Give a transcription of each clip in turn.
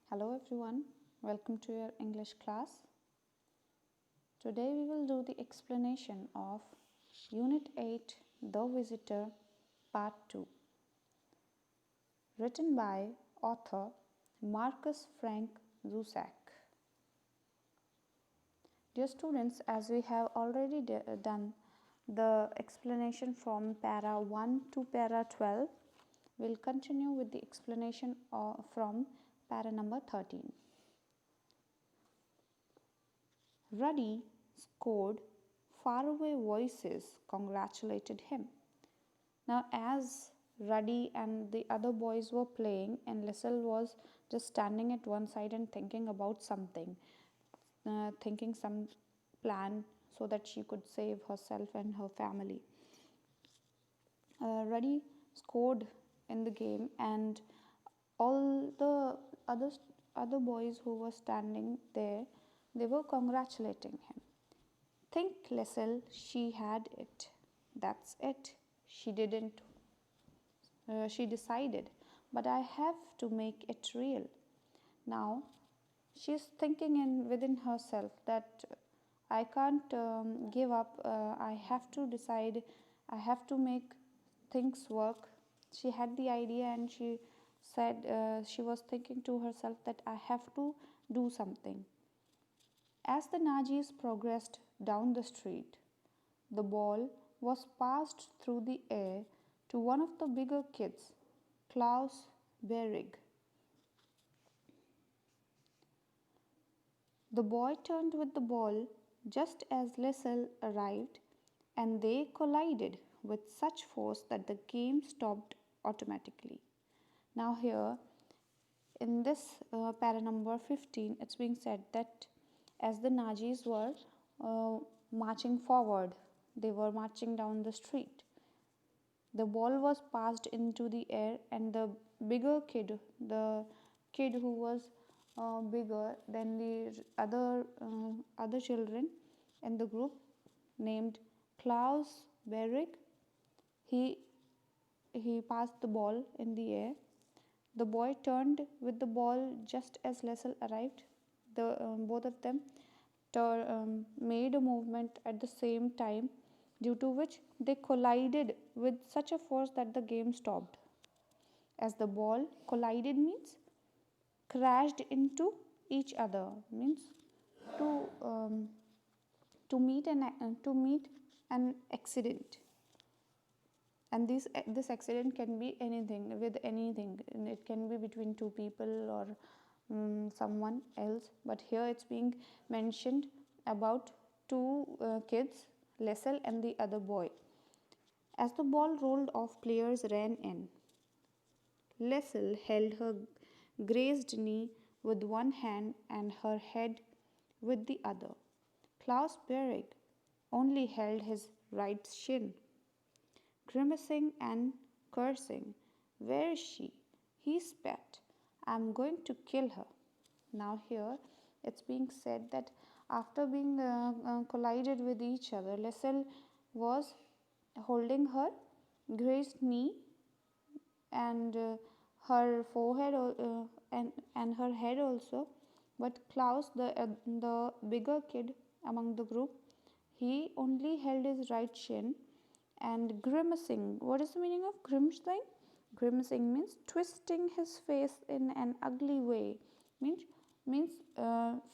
Hello everyone, welcome to your English class. Today we will do the explanation of Unit 8, The Visitor, Part 2, written by author Marcus Frank Zusak. Dear students, as we have already done the explanation from para 1 to para 12, we'll continue with the explanation from para number 13. Ruddy scored. Faraway voices congratulated him. Now, as Ruddy and the other boys were playing, and Liesl was just standing at one side and thinking about something, thinking some plan so that she could save herself and her family. Ruddy scored in the game, and all the other boys who were standing there, they were congratulating him. Think, Liesl, she had it. That's it. She didn't. She decided, but I have to make it real. Now, she's thinking within herself that I can't give up. I have to decide. I have to make things work. She had the idea, and she said she was thinking to herself that I have to do something. As the Najis progressed down the street, the ball was passed through the air to one of the bigger kids, Klaus-VIII. The boy turned with the ball just as Liesl arrived, and they collided with such force that the game stopped automatically. Now here, in this para number 15, it's being said that as the Najis were marching forward, they were marching down the street. The ball was passed into the air, and the bigger kid, the kid who was bigger than the other children in the group, named Klaus-VIII, he passed the ball in the air. The boy turned with the ball just as Liesl arrived. Both of them made a movement at the same time, due to which they collided with such a force that the game stopped. As the ball collided means crashed into each other, means to meet an accident. And this accident can be anything, with anything. It can be between two people or someone else, but here it's being mentioned about two kids, Liesl and the other boy. As the ball rolled off, players ran in. Liesl held her grazed knee with one hand and her head with the other. Klaus-VIII only held his right shin. Grimacing and cursing. Where is she? He spat. I'm going to kill her. Now here it's being said that after being collided with each other, Liesl was holding her grazed knee and her forehead and her head also. But Klaus, the bigger kid among the group, he only held his right shin and grimacing. What is the meaning of grimacing? Grimacing means twisting his face in an ugly way. Means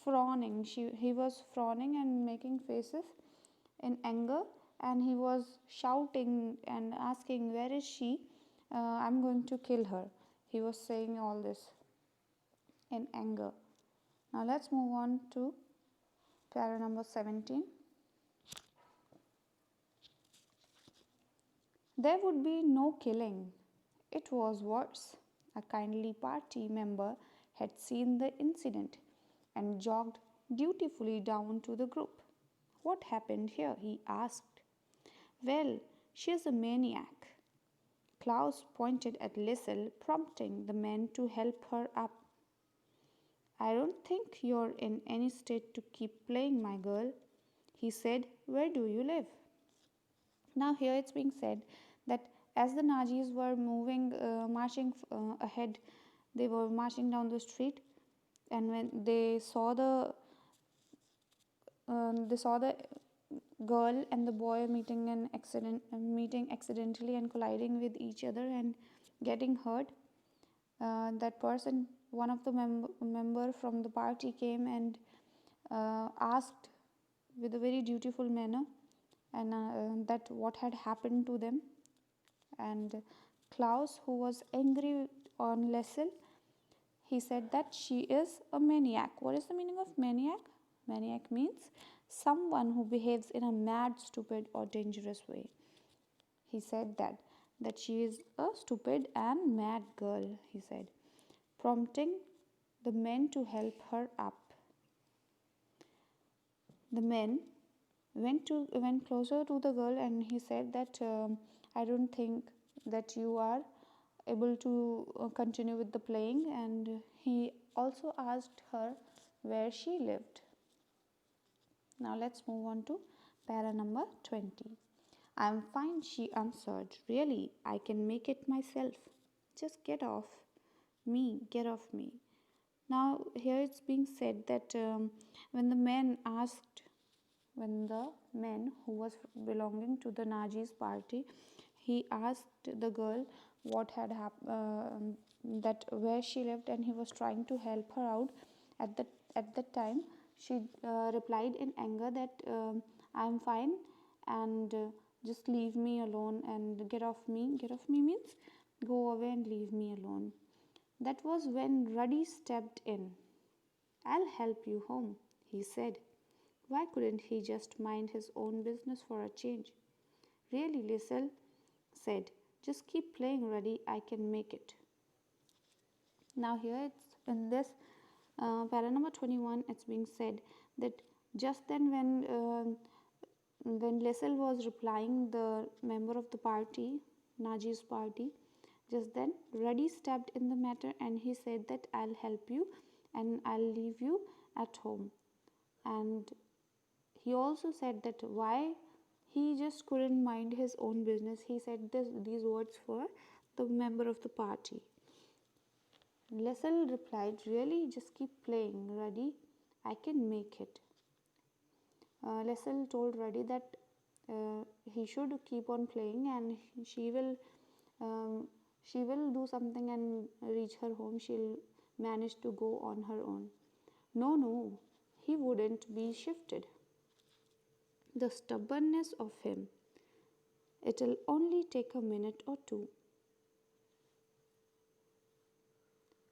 frowning. He was frowning and making faces in anger, and he was shouting and asking, where is she? I'm going to kill her. He was saying all this in anger. Now let's move on to para number 17. There would be no killing. It was worse. A kindly party member had seen the incident and jogged dutifully down to the group. What happened here? He asked. Well, she's a maniac. Klaus pointed at Liesl, prompting the men to help her up. I don't think you're in any state to keep playing, my girl, he said. Where do you live? Now here it's being said that as the Najis were marching ahead, they were marching down the street. and when they saw the girl and the boy meeting accidentally and colliding with each other and getting hurt. That person, one of the member from the party, came and asked with a very dutiful manner and that what had happened to them. And Klaus, who was angry on Lessel, he said that she is a maniac. What is the meaning of maniac? Maniac means someone who behaves in a mad, stupid, or dangerous way. He said that she is a stupid and mad girl, he said, prompting the men to help her up. The men went closer to the girl and he said that I don't think that you are able to continue with the playing, and he also asked her where she lived. Now let's move on to para number 20. I am fine, she answered. Really, I can make it myself. Just get off get off me. Now here it's being said that when the men who was belonging to the Nazis party, he asked the girl what had happened, that where she lived, and he was trying to help her out. At that time, she replied in anger that I'm fine, and just leave me alone and get off me. Get off me means go away and leave me alone. That was when Ruddy stepped in. I'll help you home, he said. Why couldn't he just mind his own business for a change? Really, Lissel said, just keep playing, Ruddy, I can make it. Now here it's in this para number 21, it's being said that just then when Lissel was replying, the member of the party, Naji's party, just then Ruddy stepped in the matter and he said that I'll help you and I'll leave you at home. And he also said that why he just couldn't mind his own business. He said these words for the member of the party. Lessel replied, really, just keep playing, Ruddy, I can make it. Lessel told Ruddy that he should keep on playing and she will do something and reach her home. She'll manage to go on her own. No, he wouldn't be shifted. The stubbornness of him. It'll only take a minute or two.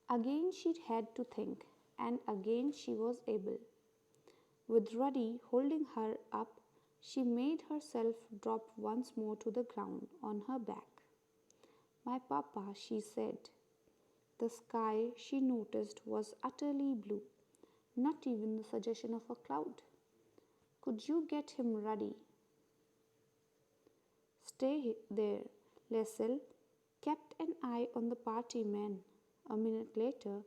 Again she had to think, and again she was able. With Ruddy holding her up, she made herself drop once more to the ground on her back. My papa, she said. The sky, she noticed, was utterly blue, not even the suggestion of a cloud. Could you get him, Ruddy? Stay there. Lessel kept an eye on the party men. A minute later,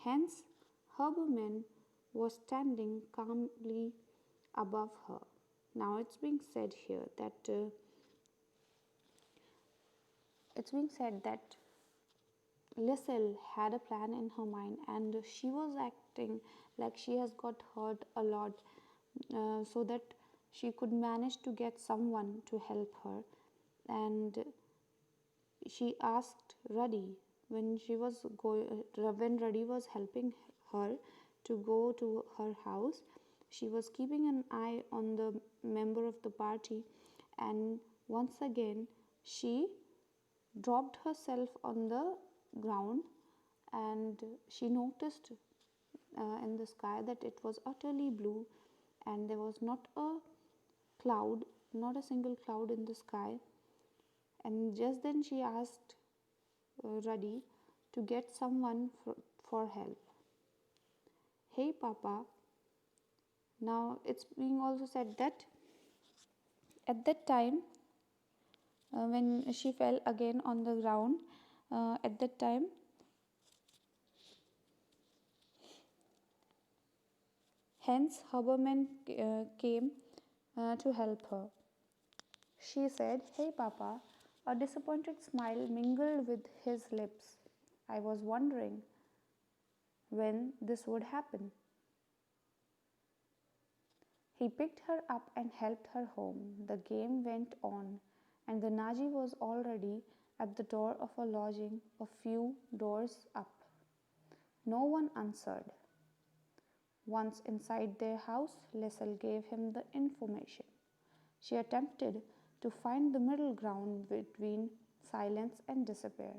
Hans Herbermann was standing calmly above her. Now it's being said here that Lissel had a plan in her mind and she was acting like she has got hurt a lot so that she could manage to get someone to help her. And she asked Ruddy when Ruddy was helping her to go to her house. She was keeping an eye on the member of the party, and once again she dropped herself on the ground and she noticed in the sky that it was utterly blue and there was not a cloud, not a single cloud in the sky. And just then she asked Ruddy to get someone for help. Hey Papa. Now it's being also said that at that time when she fell again on the ground, at that time Hans Herbermann came to help her. She said, Hey Papa. A disappointed smile mingled with his lips. I was wondering when this would happen. He picked her up and helped her home. The game went on, and the Naji was already at the door of a lodging a few doors up. No one answered. Once inside their house, Liesl gave him the information. She attempted to find the middle ground between silence and despair.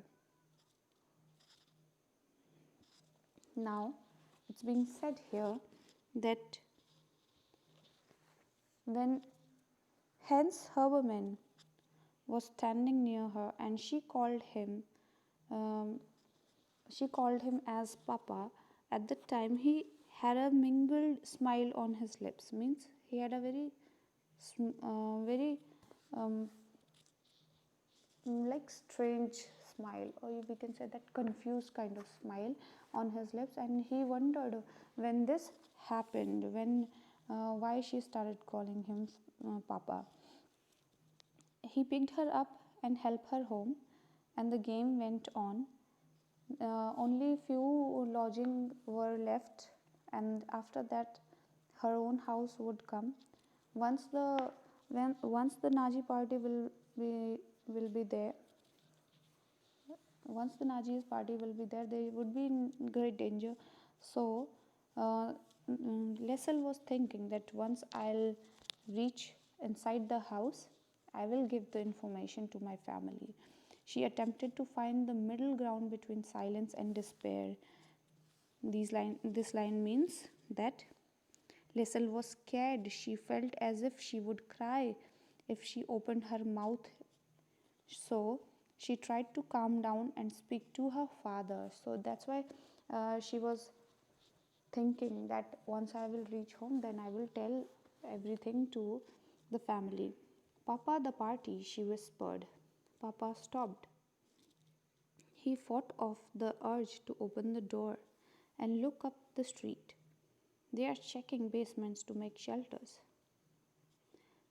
Now, it's being said here that when Hans Herbermann was standing near her and um, she called him as Papa. At the time, he had a mingled smile on his lips. Means he had a very um, like strange smile, or we can say that confused kind of smile on his lips, and he wondered when this happened, when why she started calling him Papa. He picked her up and helped her home, and the game went on. Only few lodging were left, and after that her own house would come. Once the Nazi party will be there, once the Nazi's party will be there, they would be in great danger. So Liesl was thinking that once I'll reach inside the house, I will give the information to my family. She attempted to find the middle ground between silence and despair. This line means that Liesl was scared. She felt as if she would cry if she opened her mouth. So she tried to calm down and speak to her father. So that's why she was thinking that once I will reach home, then I will tell everything to the family. Papa, the party, she whispered. Papa stopped. He fought off the urge to open the door and look up the street. They are checking basements to make shelters.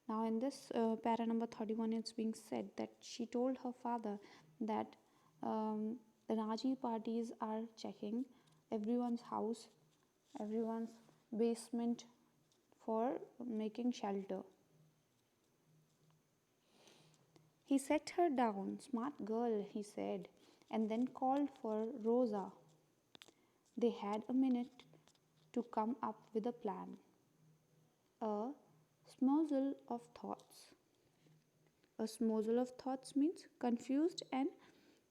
Now, in this para number 31, it's being said that she told her father that the Nazi parties are checking everyone's house, everyone's basement for making shelter. He set her down. Smart girl, he said, and then called for Rosa. They had a minute to come up with a plan. A smozzle of thoughts. A smozzle of thoughts means confused and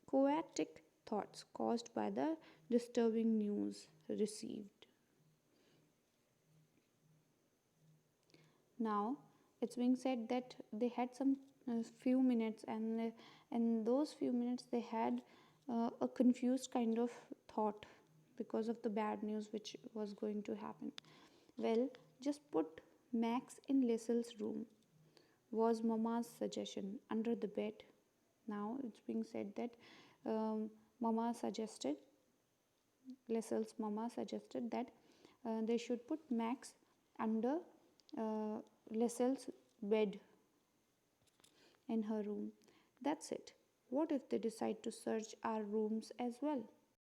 chaotic thoughts caused by the disturbing news received. Now, it's being said that they had some few minutes, and in those few minutes they had a confused kind of thought because of the bad news which was going to happen. Well, just put Max in Liesl's room, was Mama's suggestion, under the bed. Now it's being said that Mama suggested, Liesl's Mama suggested that they should put Max under Liesl's bed in her room. That's it. What if they decide to search our rooms as well?